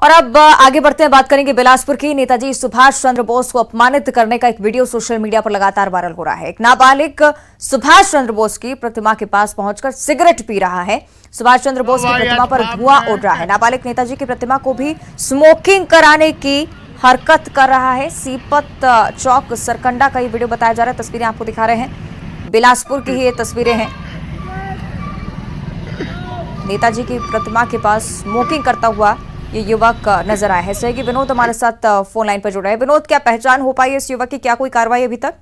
और अब आगे बढ़ते हैं, बात करेंगे बिलासपुर की। नेताजी सुभाष चंद्र बोस को अपमानित करने का एक वीडियो सोशल मीडिया पर लगातार वायरल हो रहा है। एक नाबालिग सुभाष चंद्र बोस की प्रतिमा के पास पहुंचकर सिगरेट पी रहा है। सुभाष चंद्र बोस की प्रतिमा पर धुआं उड़ रहा है। नाबालिग नेताजी की प्रतिमा को भी स्मोकिंग कराने की हरकत कर रहा है। सीपत चौक सरकंडा का ये वीडियो बताया जा रहा है। तस्वीरें आपको दिखा रहे हैं, बिलासपुर की ही ये तस्वीरें हैं। नेताजी की प्रतिमा के पास स्मोकिंग करता हुआ ये युवक नजर आया है। सहयोगी विनोद हमारे साथ फोन लाइन पर जुड़ रहे हैं। विनोद, क्या पहचान हो पाई इस युवक की? क्या कोई कार्रवाई अभी तक?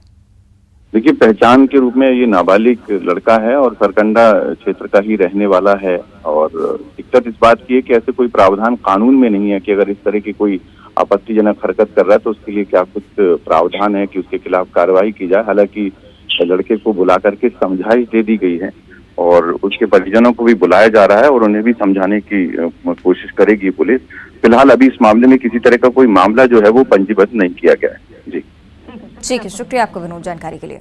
देखिए, पहचान के रूप में ये नाबालिग लड़का है और सरकंडा क्षेत्र का ही रहने वाला है। और दिक्कत इस बात की है कि ऐसे कोई प्रावधान कानून में नहीं है कि अगर इस तरह की कोई आपत्तिजनक हरकत कर रहा है तो उसके लिए क्या कुछ प्रावधान है कि उसके खिलाफ कार्रवाई की जाए। हालांकि लड़के को बुला करके समझाइश दे दी गई है और उसके परिजनों को भी बुलाया जा रहा है और उन्हें भी समझाने की कोशिश करेगी पुलिस। फिलहाल अभी इस मामले में किसी तरह का कोई मामला जो है वो पंजीबद्ध नहीं किया गया है। जी ठीक है, शुक्रिया आपको विनोद जानकारी के लिए।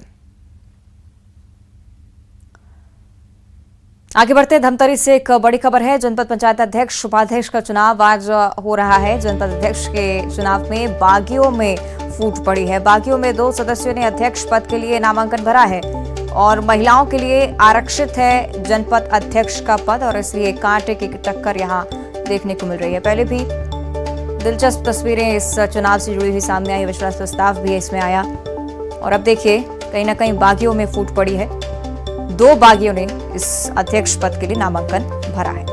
आगे बढ़ते हैं, धमतरी से एक बड़ी खबर है। जनपद पंचायत अध्यक्ष उपाध्यक्ष का चुनाव आज हो रहा है। जनपद अध्यक्ष के चुनाव में बागियों में फूट पड़ी है। बागियों में 2 सदस्यों ने अध्यक्ष पद के लिए नामांकन भरा है और महिलाओं के लिए आरक्षित है जनपद अध्यक्ष का पद, और इसलिए कांटे की टक्कर यहां देखने को मिल रही है। पहले भी दिलचस्प तस्वीरें इस चुनाव से जुड़ी हुई सामने आई। विश्वास प्रस्ताव भी इसमें आया और अब देखिए कहीं ना कहीं बागियों में फूट पड़ी है। 2 बागियों ने इस अध्यक्ष पद के लिए नामांकन भरा है।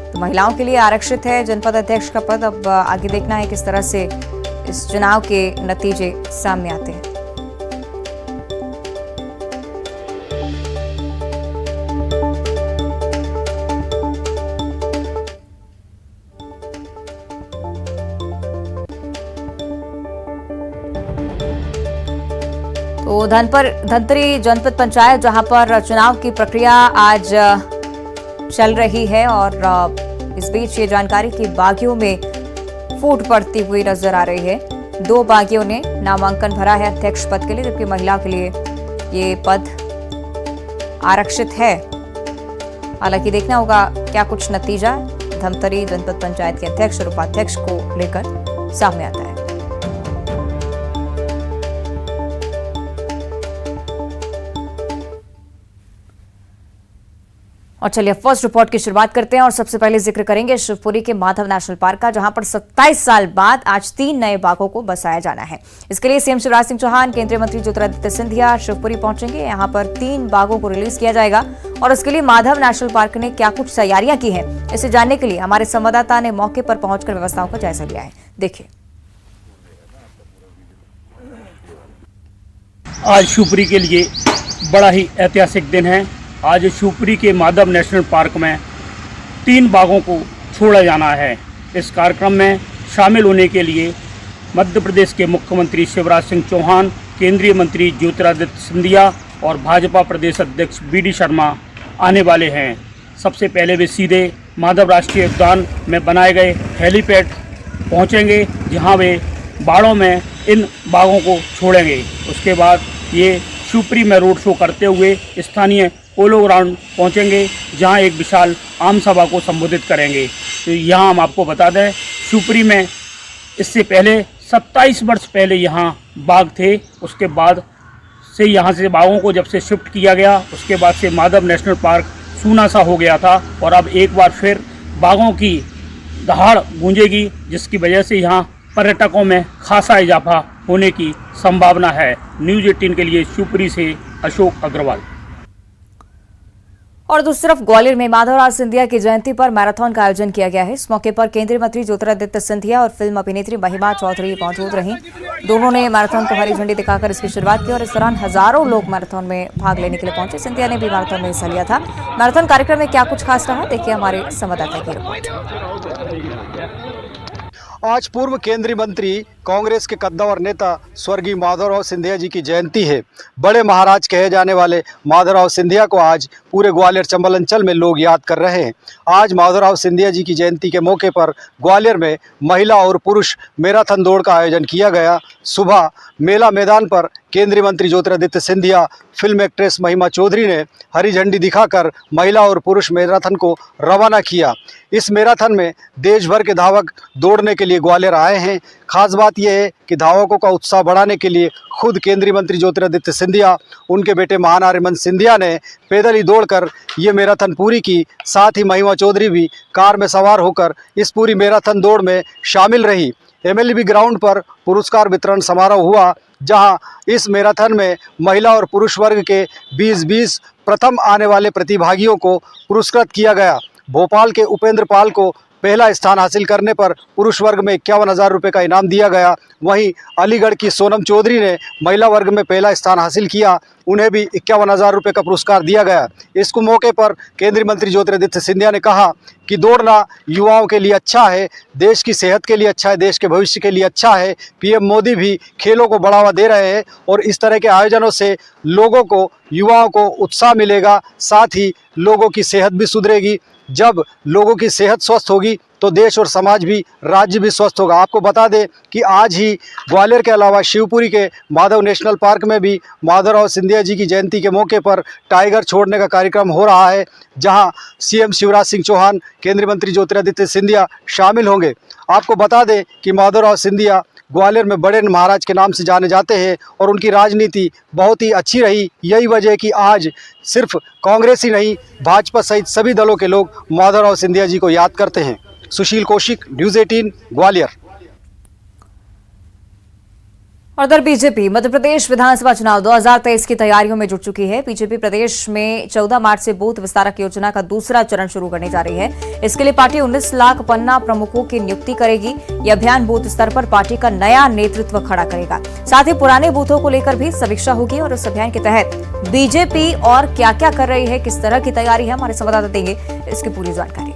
तो महिलाओं के लिए आरक्षित है जनपद अध्यक्ष का पद। अब आगे देखना है किस तरह से इस चुनाव के नतीजे सामने आते हैं। तो धनतरी जनपद पंचायत जहां पर चुनाव की प्रक्रिया आज चल रही है और इस बीच ये जानकारी कि बागियों में फूट पड़ती हुई नजर आ रही है। 2 बागियों ने नामांकन भरा है अध्यक्ष पद के लिए, जबकि महिला के लिए ये पद आरक्षित है। हालांकि देखना होगा क्या कुछ नतीजा धमतरी जनपद पंचायत के अध्यक्ष और उपाध्यक्ष को लेकर सामने आता है। और चलिए फर्स्ट रिपोर्ट की शुरुआत करते हैं और सबसे पहले जिक्र करेंगे शिवपुरी के माधव नेशनल पार्क का, जहां पर 27 साल बाद आज 3 नए बाघों को बसाया जाना है। इसके लिए सीएम शिवराज सिंह चौहान, केंद्रीय मंत्री ज्योतिरादित्य सिंधिया शिवपुरी पहुंचेंगे। यहां पर 3 बाघों को रिलीज किया जाएगा और इसके लिए माधव नेशनल पार्क ने क्या कुछ तैयारियां की हैं, इसे जानने के लिए हमारे संवाददाता ने मौके पर पहुंचकर व्यवस्थाओं का जायजा लिया है। देखिए, आज शिवपुरी के लिए बड़ा ही ऐतिहासिक दिन है। आज शिवपुरी के माधव नेशनल पार्क में 3 बाघों को छोड़ा जाना है। इस कार्यक्रम में शामिल होने के लिए मध्य प्रदेश के मुख्यमंत्री शिवराज सिंह चौहान, केंद्रीय मंत्री ज्योतिरादित्य सिंधिया और भाजपा प्रदेश अध्यक्ष BD शर्मा आने वाले हैं। सबसे पहले वे सीधे माधव राष्ट्रीय उद्यान में बनाए गए हेलीपैड पहुंचेंगे, जहां वे बाड़ों में इन बाघों को छोड़ेंगे। उसके बाद ये शिवपुरी में रोड शो करते हुए स्थानीय पोलो ग्राउंड पहुंचेंगे, जहां एक विशाल आम सभा को संबोधित करेंगे। तो यहाँ हम आपको बता दें, शिवपुरी में इससे पहले 27 वर्ष पहले यहाँ बाघ थे। उसके बाद से यहाँ से बाघों को जब से शिफ्ट किया गया, उसके बाद से माधव नेशनल पार्क सूना सा हो गया था और अब एक बार फिर बाघों की दहाड़ गूंजेगी, जिसकी वजह से यहाँ पर्यटकों में खासा इजाफा होने की संभावना है। न्यूज़ 18 के लिए शिवपुरी से अशोक अग्रवाल। और दूसरी तरफ ग्वालियर में माधवराज सिंधिया की जयंती पर मैराथन का आयोजन किया गया है। इस मौके पर केंद्रीय मंत्री ज्योतिरादित्य सिंधिया और फिल्म अभिनेत्री महिमा चौधरी मौजूद रहीं। दोनों ने मैराथन को हरी झंडी दिखाकर इसकी शुरुआत की और इस दौरान हजारों लोग मैराथन में भाग लेने के लिए पहुंचे। सिंधिया ने भी मैराथन में हिस्सा लिया था। मैराथन कार्यक्रम में क्या कुछ खास रहा, देखिए हमारे संवाददाता की रिपोर्ट। आज पूर्व केंद्रीय मंत्री कांग्रेस के कद्दावर नेता स्वर्गीय माधवराव सिंधिया जी की जयंती है। बड़े महाराज कहे जाने वाले माधवराव सिंधिया को आज पूरे ग्वालियर चंबल अंचल में लोग याद कर रहे हैं। आज माधवराव सिंधिया जी की जयंती के मौके पर ग्वालियर में महिला और पुरुष मैराथन दौड़ का आयोजन किया गया। सुबह मेला मैदान पर केंद्रीय मंत्री ज्योतिरादित्य सिंधिया, फिल्म एक्ट्रेस महिमा चौधरी ने हरी झंडी दिखाकर महिला और पुरुष मैराथन को रवाना किया। इस मैराथन में देश भर के धावक दौड़ने के लिए ग्वालियर आए हैं। खास बात यह है कि धावकों का उत्साह बढ़ाने के लिए खुद केंद्रीय मंत्री ज्योतिरादित्य सिंधिया, उनके बेटे महानारिमन सिंधिया ने पैदल ही दौड़कर ये मैराथन पूरी की। साथ ही महिमा चौधरी भी कार में सवार होकर इस पूरी मैराथन दौड़ में शामिल रही। MLB ग्राउंड पर पुरस्कार वितरण समारोह हुआ, जहां इस मैराथन में महिला और पुरुष वर्ग के 20-20 प्रथम आने वाले प्रतिभागियों को पुरस्कृत किया गया। भोपाल के उपेंद्र पाल को पहला स्थान हासिल करने पर पुरुष वर्ग में 51,000 रुपये का इनाम दिया गया। वहीं अलीगढ़ की सोनम चौधरी ने महिला वर्ग में पहला स्थान हासिल किया, उन्हें भी 51,000 रुपये का पुरस्कार दिया गया। इस मौके पर केंद्रीय मंत्री ज्योतिरादित्य सिंधिया ने कहा कि दौड़ना युवाओं के लिए अच्छा है, देश की सेहत के लिए अच्छा है, देश के भविष्य के लिए अच्छा है। PM मोदी भी खेलों को बढ़ावा दे रहे हैं और इस तरह के आयोजनों से लोगों को, युवाओं को उत्साह मिलेगा, साथ ही लोगों की सेहत भी सुधरेगी। जब लोगों की सेहत स्वस्थ होगी तो देश और समाज भी, राज्य भी स्वस्थ होगा। आपको बता दें कि आज ही ग्वालियर के अलावा शिवपुरी के माधव नेशनल पार्क में भी माधवराव सिंधिया जी की जयंती के मौके पर टाइगर छोड़ने का कार्यक्रम हो रहा है, जहां CM शिवराज सिंह चौहान, केंद्रीय मंत्री ज्योतिरादित्य सिंधिया शामिल होंगे। आपको बता दें कि माधवराव सिंधिया ग्वालियर में बड़े महाराज के नाम से जाने जाते हैं और उनकी राजनीति बहुत ही अच्छी रही। यही वजह है कि आज सिर्फ कांग्रेस ही नहीं, भाजपा सहित सभी दलों के लोग माधवराव सिंधिया जी को याद करते हैं। सुशील कौशिक, न्यूज़ 18, ग्वालियर। और उधर बीजेपी मध्य प्रदेश विधानसभा चुनाव 2023 की तैयारियों में जुट चुकी है। बीजेपी प्रदेश में 14 मार्च से बूथ विस्तारक योजना का दूसरा चरण शुरू करने जा रही है। इसके लिए पार्टी 19 लाख पन्ना प्रमुखों की नियुक्ति करेगी। यह अभियान बूथ स्तर पर पार्टी का नया नेतृत्व खड़ा करेगा। साथ ही पुराने बूथों को लेकर भी समीक्षा होगी और इस अभियान के तहत बीजेपी और क्या क्या कर रही है, किस तरह की तैयारी है, हमारे संवाददाता देंगे इसकी पूरी जानकारी।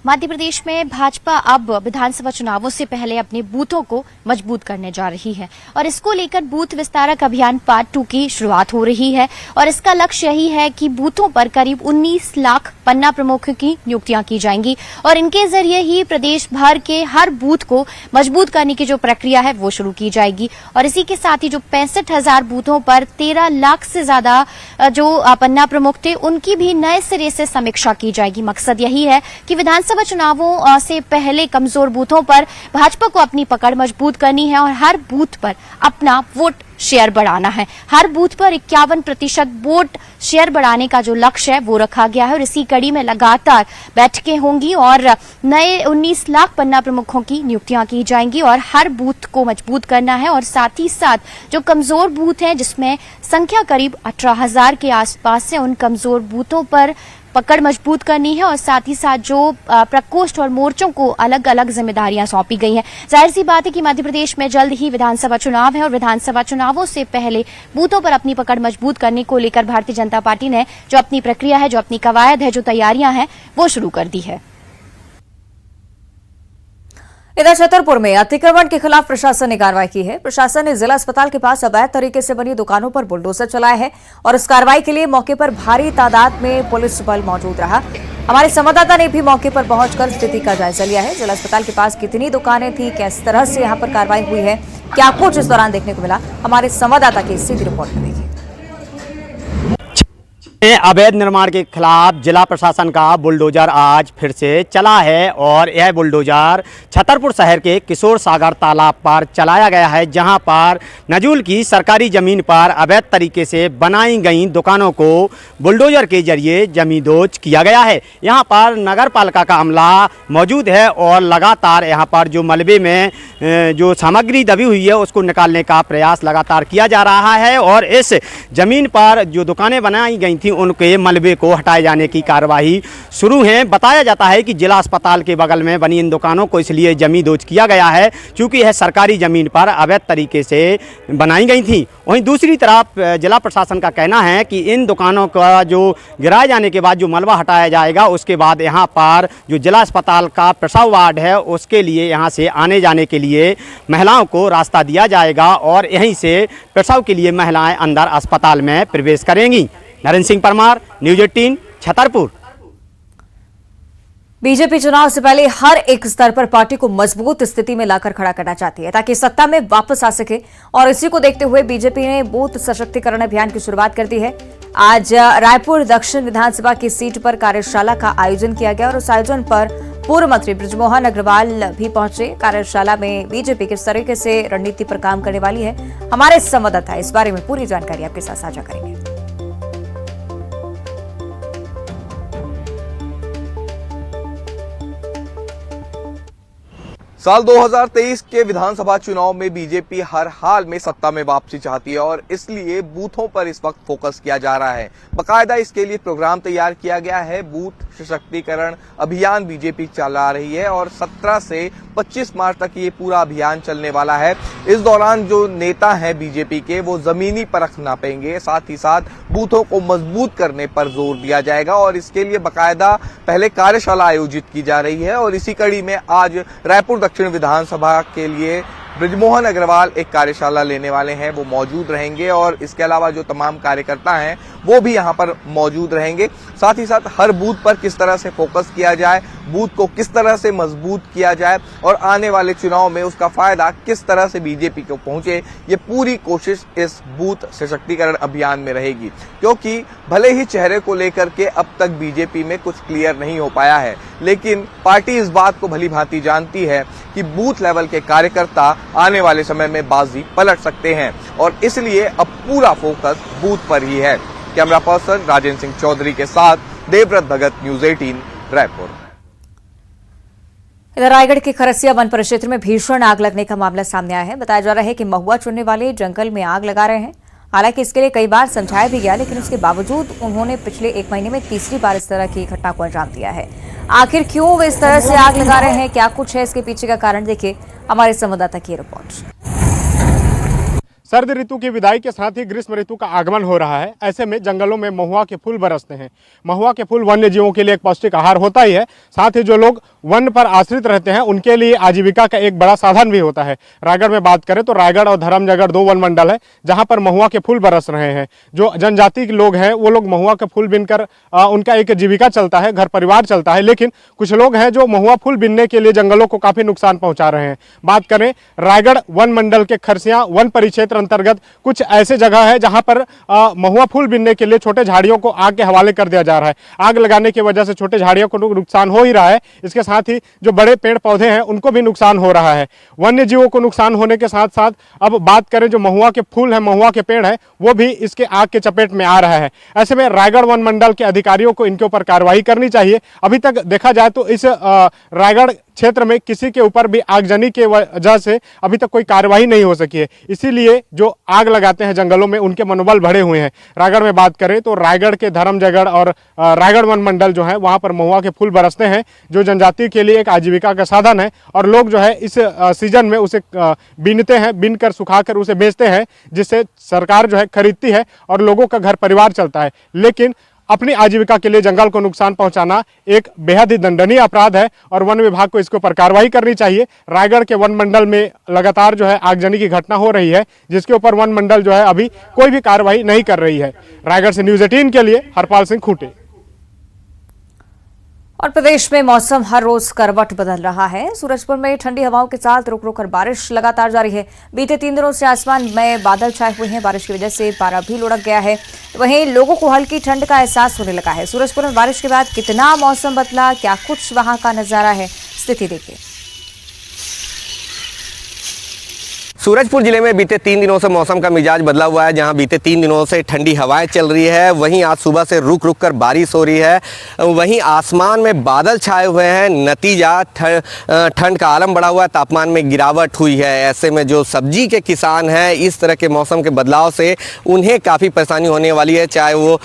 मध्य प्रदेश में भाजपा अब विधानसभा चुनावों से पहले अपने बूथों को मजबूत करने जा रही है और इसको लेकर बूथ विस्तारक अभियान पार्ट 2 की शुरुआत हो रही है और इसका लक्ष्य यही है कि बूथों पर करीब 19 लाख पन्ना प्रमुखों की नियुक्तियां की जाएंगी और इनके जरिए ही प्रदेश भर के हर बूथ को मजबूत करने की जो प्रक्रिया है वो शुरू की जाएगी। और इसी के साथ ही जो 65,000 बूथों पर 13 लाख से ज्यादा जो पन्ना प्रमुख थे उनकी भी नए सिरे से समीक्षा की जाएगी। मकसद यही है कि विधानसभा चुनावों से पहले कमजोर बूथों पर भाजपा को अपनी पकड़ मजबूत करनी है और हर बूथ पर अपना वोट शेयर बढ़ाना है। हर बूथ पर 51% वोट शेयर बढ़ाने का जो लक्ष्य है वो रखा गया है और इसी कड़ी में लगातार बैठकें होंगी और नए 19 लाख पन्ना प्रमुखों की नियुक्तियां की जाएंगी और हर बूथ को मजबूत करना है और साथ ही साथ जो कमजोर बूथ हैं जिसमें संख्या करीब 18,000 के आसपास है, उन कमजोर बूथों पर पकड़ मजबूत करनी है और साथ ही साथ जो प्रकोष्ठ और मोर्चों को अलग अलग जिम्मेदारियां सौंपी गई हैं। जाहिर सी बात है कि मध्य प्रदेश में जल्द ही विधानसभा चुनाव है और विधानसभा चुनावों से पहले बूथों पर अपनी पकड़ मजबूत करने को लेकर भारतीय जनता पार्टी ने जो अपनी प्रक्रिया है, जो अपनी कवायद है, जो तैयारियां हैं वो शुरू कर दी है। इधर छतरपुर में अतिक्रमण के खिलाफ प्रशासन ने कार्रवाई की है। प्रशासन ने जिला अस्पताल के पास अवैध तरीके से बनी दुकानों पर बुलडोजर चलाया है और इस कार्रवाई के लिए मौके पर भारी तादाद में पुलिस बल मौजूद रहा। हमारे संवाददाता ने भी मौके पर पहुंचकर स्थिति का जायजा लिया है। जिला अस्पताल के पास कितनी दुकानें थी, किस तरह से यहां पर कार्रवाई हुई है, क्या कुछ इस दौरान देखने को मिला, हमारे संवाददाता की सीधी रिपोर्ट में देखिए। अवैध निर्माण के खिलाफ जिला प्रशासन का बुलडोजर आज फिर से चला है और यह बुलडोजर छतरपुर शहर के किशोर सागर तालाब पर चलाया गया है, जहां पर नजूल की सरकारी ज़मीन पर अवैध तरीके से बनाई गई दुकानों को बुलडोजर के जरिए जमींदोज किया गया है। यहां पर नगर पालिका का अमला मौजूद है और लगातार यहां पर जो मलबे में जो सामग्री दबी हुई है उसको निकालने का प्रयास लगातार किया जा रहा है और इस ज़मीन पर जो दुकानें बनाई गई थी उनके मलबे को हटाए जाने की कार्रवाई शुरू है। बताया जाता है कि जिला अस्पताल के बगल में बनी इन दुकानों को इसलिए जमीन दोज किया गया है क्योंकि यह सरकारी ज़मीन पर अवैध तरीके से बनाई गई थी। वहीं दूसरी तरफ जिला प्रशासन का कहना है कि इन दुकानों का जो गिराए जाने के बाद जो मलबा हटाया जाएगा उसके बाद यहाँ पर जो जिला अस्पताल का प्रसव वार्ड है उसके लिए यहाँ से आने जाने के लिए महिलाओं को रास्ता दिया जाएगा और यहीं से प्रसव के लिए महिलाएं अंदर अस्पताल में प्रवेश करेंगी। नरेंद्र सिंह परमार, न्यूज़ 18, छतरपुर। बीजेपी चुनाव से पहले हर एक स्तर पर पार्टी को मजबूत स्थिति में लाकर खड़ा करना चाहती है ताकि सत्ता में वापस आ सके और इसी को देखते हुए बीजेपी ने बूथ सशक्तिकरण अभियान की शुरुआत कर दी है। आज रायपुर दक्षिण विधानसभा की सीट पर कार्यशाला का आयोजन किया गया और उस आयोजन पर पूर्व मंत्री बृजमोहन अग्रवाल भी पहुंचे। कार्यशाला में बीजेपी किस तरीके से रणनीति पर काम करने वाली है, हमारे संवाददाता इस बारे में पूरी जानकारी आपके साथ साझा करेंगे। साल 2023 के विधानसभा चुनाव में बीजेपी हर हाल में सत्ता में वापसी चाहती है और इसलिए बूथों पर इस वक्त फोकस किया जा रहा है। बकायदा इसके लिए प्रोग्राम तैयार किया गया है। बूथ सशक्तिकरण अभियान बीजेपी चला रही है और 17 से 25 मार्च तक ये पूरा अभियान चलने वाला है। इस दौरान जो नेता हैं बीजेपी के वो जमीनी परख नापेंगे, साथ ही साथ बूथों को मजबूत करने पर जोर दिया जाएगा और इसके लिए बकायदा पहले कार्यशाला आयोजित की जा रही है और इसी कड़ी में आज रायपुर दक्षिण विधानसभा के लिए बृजमोहन अग्रवाल एक कार्यशाला लेने वाले हैं, वो मौजूद रहेंगे और इसके अलावा जो तमाम कार्यकर्ता हैं वो भी यहां पर मौजूद रहेंगे। साथ ही साथ हर बूथ पर किस तरह से फोकस किया जाए, बूथ को किस तरह से मजबूत किया जाए और आने वाले चुनाव में उसका फायदा किस तरह से बीजेपी को पहुंचे, ये पूरी कोशिश इस बूथ सशक्तिकरण अभियान में रहेगी। क्योंकि भले ही चेहरे को लेकर के अब तक बीजेपी में कुछ क्लियर नहीं हो पाया है, लेकिन पार्टी इस बात को भली भांति जानती है कि बूथ लेवल के कार्यकर्ता आने वाले समय में बाजी पलट सकते हैं और इसलिए अब पूरा फोकस बूथ पर ही है। कैमरा पर्सन राजेंद्र सिंह चौधरी के साथ देवव्रत भगत, न्यूज़ 18, रायपुर। इधर रायगढ़ के खरसिया वन परिक्षेत्र में भीषण आग लगने का मामला सामने आया है। बताया जा रहा है कि महुआ चुनने वाले जंगल में आग लगा रहे हैं। हालांकि इसके लिए कई बार समझाया भी गया, लेकिन उसके बावजूद उन्होंने पिछले 1 महीने में तीसरी बार इस तरह की घटना को अंजाम दिया है। आखिर क्यों वे इस तरह से आग लगा रहे हैं, क्या कुछ है इसके पीछे का कारण, देखिए हमारे संवाददाता की रिपोर्ट। सर्द ऋतु की विदाई के साथ ही ग्रीष्म ऋतु का आगमन हो रहा है। ऐसे में जंगलों में महुआ के फूल बरसते हैं। महुआ के फूल वन्य जीवों के लिए एक पौष्टिक आहार होता ही है, साथ ही जो लोग वन पर आश्रित रहते हैं उनके लिए आजीविका का एक बड़ा साधन भी होता है। रायगढ़ में बात करें तो रायगढ़ और धर्मजयगढ़ 2 वन मंडल है जहां पर महुआ के फूल बरस रहे हैं। जो जनजाति के लोग हैं वो लोग महुआ के फूल बिनकर उनका एक जीविका चलता है, घर परिवार चलता है। लेकिन कुछ लोग हैं जो महुआ फूल बिनने के लिए जंगलों को काफी नुकसान पहुंचा रहे हैं। बात करें रायगढ़ वन मंडल के खरसिया वन परिक्षेत्र अंतर्गत कुछ ऐसे जगह है जहां पर महुआ फूल बिनने के लिए छोटे झाड़ियों को आग के हवाले कर दिया जा रहा है। आग लगाने की वजह से छोटे झाड़ियों को नुकसान हो ही रहा है, इसके साथ ही जो बड़े पेड़ पौधे हैं उनको भी नुकसान हो रहा है। वन्य जीवों को नुकसान होने के साथ साथ अब बात करें जो महुआ के फूल है, महुआ के पेड़ है, वो भी इसके आग के चपेट में आ रहा है। ऐसे में रायगढ़ वन मंडल के अधिकारियों को इनके ऊपर कार्रवाई करनी चाहिए। अभी तक देखा जाए तो इस रायगढ़ क्षेत्र में किसी के ऊपर भी आगजनी के वजह से अभी तक कोई कार्रवाई नहीं हो सकी है। इसीलिए जो आग लगाते हैं जंगलों में उनके मनोबल बढ़े हुए हैं। रायगढ़ में बात करें तो रायगढ़ के धर्मजयगढ़ और रायगढ़ वन मंडल जो है वहां पर महुआ के फूल बरसते हैं, जो जनजाति के लिए एक आजीविका का साधन है और लोग जो है इस सीजन में उसे बीनते हैं, बीनकर सुखाकर उसे बेचते हैं, जिससे सरकार जो है खरीदती है और लोगों का घर परिवार चलता है। लेकिन अपनी आजीविका के लिए जंगल को नुकसान पहुंचाना एक बेहद ही दंडनीय अपराध है और वन विभाग को इसके ऊपर कार्रवाई करनी चाहिए। रायगढ़ के वन मंडल में लगातार जो है आगजनी की घटना हो रही है, जिसके ऊपर वन मंडल जो है अभी कोई भी कार्रवाई नहीं कर रही है। रायगढ़ से न्यूज़ 18 के लिए हरपाल सिंह खूंटे। और प्रदेश में मौसम हर रोज करवट बदल रहा है। सूरजपुर में ठंडी हवाओं के साथ रुक रुक कर बारिश लगातार जारी है। बीते 3 दिनों से आसमान में बादल छाए हुए हैं। बारिश की वजह से पारा भी लुढ़क गया है। वहीं लोगों को हल्की ठंड का एहसास होने लगा है। सूरजपुर में बारिश के बाद कितना मौसम बदला, क्या कुछ वहां का नजारा है, स्थिति देखिए। सूरजपुर जिले में बीते 3 दिनों से मौसम का मिजाज बदला हुआ है। जहां बीते 3 दिनों से ठंडी हवाएं चल रही है, वहीं आज सुबह से रुक रुक कर बारिश हो रही है। वहीं आसमान में बादल छाए हुए हैं। नतीजा ठंड का आलम बढ़ा हुआ है, तापमान में गिरावट हुई है। ऐसे में जो सब्जी के किसान हैं, इस तरह के मौसम के बदलाव से उन्हें काफ़ी परेशानी होने वाली है। चाहे वो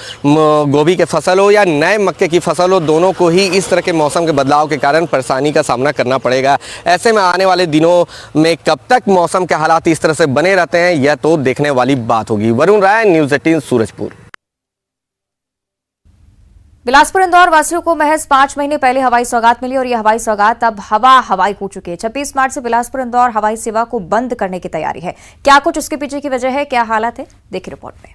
गोभी के फसल हो या नए मक्के की फसल हो, दोनों को ही इस तरह के मौसम के बदलाव के कारण परेशानी का सामना करना पड़ेगा। ऐसे में आने वाले दिनों में कब तक मौसम के हालात इस तरह से बने रहते हैं, यह तो देखने वाली बात होगी। वरुण राय, न्यूज़ 18 सूरजपुर। बिलासपुर इंदौर वासियों को महज 5 महीने पहले हवाई सौगात मिली और यह हवाई सौगात अब हवाई हो चुकी है। 26 मार्च से बिलासपुर इंदौर हवाई सेवा को बंद करने की तैयारी है। क्या कुछ उसके पीछे की वजह है, क्या हालात है, देखिए रिपोर्ट में।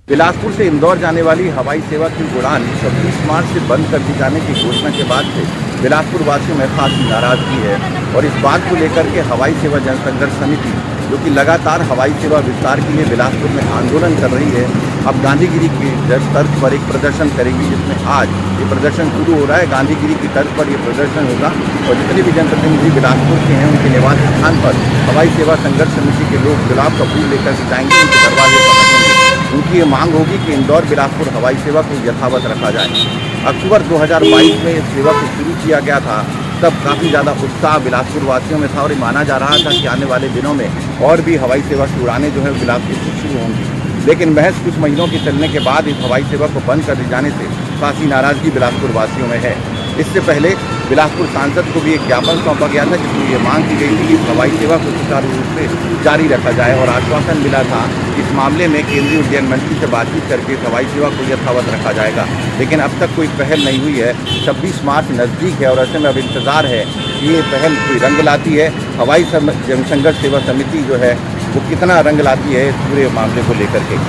बिलासपुर से इंदौर जाने वाली हवाई सेवा की उड़ान 26 मार्च से बंद कर दी जाने की घोषणा के बाद से बिलासपुर वासियों में खासी नाराजगी है और इस बात को लेकर के हवाई सेवा जनसंघर्ष समिति, जो कि लगातार हवाई सेवा विस्तार के लिए बिलासपुर में आंदोलन कर रही है, अब गांधीगिरी की तर्ज पर एक प्रदर्शन करेगी, जिसमें आज ये प्रदर्शन शुरू हो रहा है। गांधीगिरी की तर्ज पर ये प्रदर्शन होगा और जितने भी जनप्रतिनिधि बिलासपुर के हैं, उनके निवास स्थान पर हवाई सेवा संघर्ष समिति के लोग गुलाब का फूल लेकर जाएंगे, उनके दरवाजे पहुंचेंगे। उनकी ये मांग होगी कि इंदौर बिलासपुर हवाई सेवा को यथावत रखा जाए। अक्टूबर 2022 में इस सेवा को शुरू किया गया था, तब काफ़ी ज़्यादा उत्साह बिलासपुर वासियों में था और ये माना जा रहा था कि आने वाले दिनों में और भी हवाई सेवा की उड़ानें जो है बिलासपुर से शुरू होंगी। लेकिन महज कुछ महीनों के चलने के बाद इस हवाई सेवा को बंद कर दिए जाने से काफ़ी नाराजगी बिलासपुर वासियों में है। इससे पहले बिलासपुर सांसद को भी एक ज्ञापन सौंपा गया था, जिसमें ये मांग की गई थी कि इस हवाई सेवा को सुचारू रूप से जारी रखा जाए और आश्वासन मिला था इस मामले में केंद्रीय उड्डयन मंत्री से बातचीत करके इस हवाई सेवा को यथावत रखा जाएगा। लेकिन अब तक कोई पहल नहीं हुई है। 26 मार्च नज़दीक है और ऐसे में अब इंतज़ार है कि ये पहल कोई रंग लाती है। हवाई जनसंघर्ष सेवा समिति जो है वो कितना रंग लाती है इस पूरे मामले को लेकर के।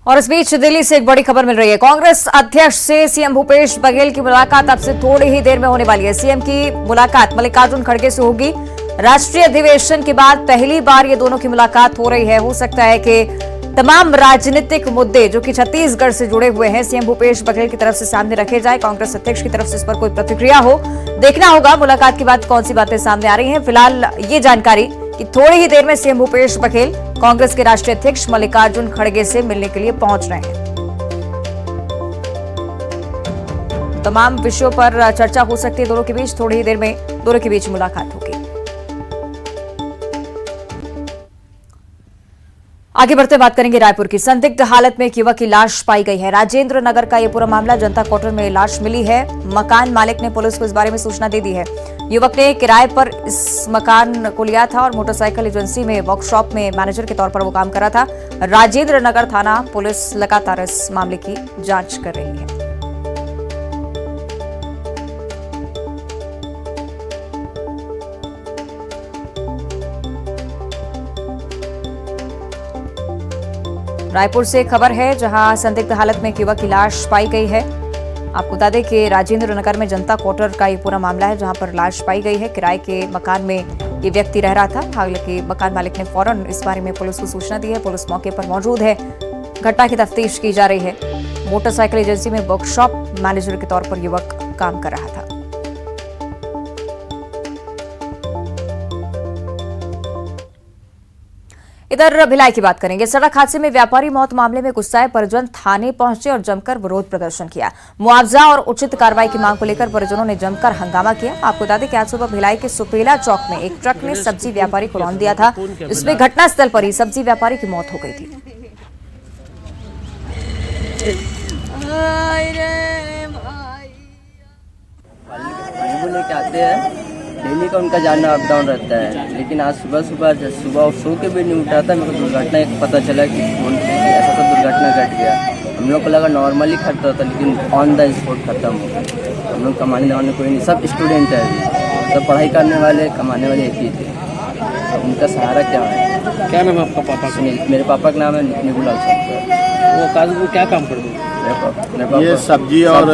और इस बीच दिल्ली से एक बड़ी खबर मिल रही है। कांग्रेस अध्यक्ष से सीएम भूपेश बघेल की मुलाकात अब से थोड़ी ही देर में होने वाली है। सीएम की मुलाकात मल्लिकार्जुन खड़गे से होगी। राष्ट्रीय अधिवेशन के बाद पहली बार ये दोनों की मुलाकात हो रही है। हो सकता है कि तमाम राजनीतिक मुद्दे जो कि छत्तीसगढ़ से जुड़े हुए हैं, सीएम भूपेश बघेल की तरफ से सामने रखे जाए। कांग्रेस अध्यक्ष की तरफ से इस पर कोई प्रतिक्रिया हो, देखना होगा मुलाकात के बाद कौन सी बातें सामने आ रही हैं। फिलहाल ये जानकारी कि थोड़ी ही देर में सीएम भूपेश बघेल कांग्रेस के राष्ट्रीय अध्यक्ष मल्लिकार्जुन खड़गे से मिलने के लिए पहुंच रहे हैं। तमाम विषयों पर चर्चा हो सकती है दोनों के बीच। थोड़ी ही देर में दोनों के बीच मुलाकात होगी। आगे बढ़ते बात करेंगे रायपुर की। संदिग्ध हालत में एक युवक की लाश पाई गई है। राजेंद्र नगर का यह पूरा मामला, जनता क्वार्टर में लाश मिली है। मकान मालिक ने पुलिस को इस बारे में सूचना दे दी है। युवक ने किराए पर इस मकान को लिया था और मोटरसाइकिल एजेंसी में वर्कशॉप में मैनेजर के तौर पर वो काम कर रहा था। राजेंद्र नगर थाना पुलिस लगातार इस मामले की जांच कर रही है। रायपुर से खबर है, जहां संदिग्ध हालत में एक युवक की लाश पाई गई है। आपको बता दें कि राजेंद्र नगर में जनता क्वार्टर का ये पूरा मामला है, जहां पर लाश पाई गई है। किराए के मकान में ये व्यक्ति रह रहा था। हालांकि मकान मालिक ने फौरन इस बारे में पुलिस को सूचना दी है। पुलिस मौके पर मौजूद है। घटना की तफ्तीश की जा रही है। मोटरसाइकिल एजेंसी में वर्कशॉप मैनेजर के तौर पर युवक काम कर रहा था। इधर भिलाई की बात करेंगे। सड़क हादसे में व्यापारी मौत मामले में गुस्साए परिजन थाने पहुंचे और जमकर विरोध प्रदर्शन किया। मुआवजा और उचित कार्रवाई की मांग को लेकर परिजनों ने जमकर हंगामा किया। आपको बता दें कि आज सुबह भिलाई के सुपेला चौक में एक ट्रक ने सब्जी व्यापारी को रौंद दिया था। इसमें घटनास्थल पर ही सब्जी व्यापारी की मौत हो गई थी। डेली का उनका जाना अप डाउन रहता है, लेकिन आज सुबह सो के भी नहीं उठा था। मेरे को दुर्घटना एक पता चला कि ऐसा तो दुर्घटना घट गया। हम लोग को लगा नॉर्मली खत्म होता, लेकिन ऑन द स्पॉट खत्म हो गया। हम लोग कमाने वाले कोई नहीं, सब स्टूडेंट है, सब पढ़ाई करने वाले, कमाने वाले एक ही थे। तो उनका सहारा क्या है? क्या नाम है आपका पापा? सुनील। मेरे पापा का नाम है निबुलाल छत्तर। वो क्या काम करते हैं? ये सब्जी और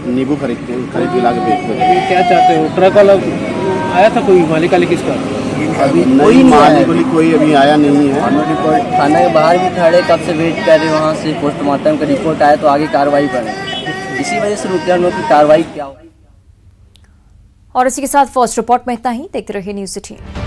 नींबू खरीद ला के बेचते हैं। क्या चाहते हो? ट्रक वाला आया था कोई? मालिक वाले किसका? अभी कोई नहीं आया। कोई अभी आया नहीं है। हम रिपोर्ट थाना के बाहर भी खड़े, कब से वेट कर रहे, वहाँ से पोस्टमार्टम का रिपोर्ट आया तो आगे कार्रवाई करें। इसी वजह से रुके हम लोग की कार्रवाई क्या हो। और इसी के साथ फर्स्ट रिपोर्ट में इतना ही। देखते रहिए न्यूज़ 18।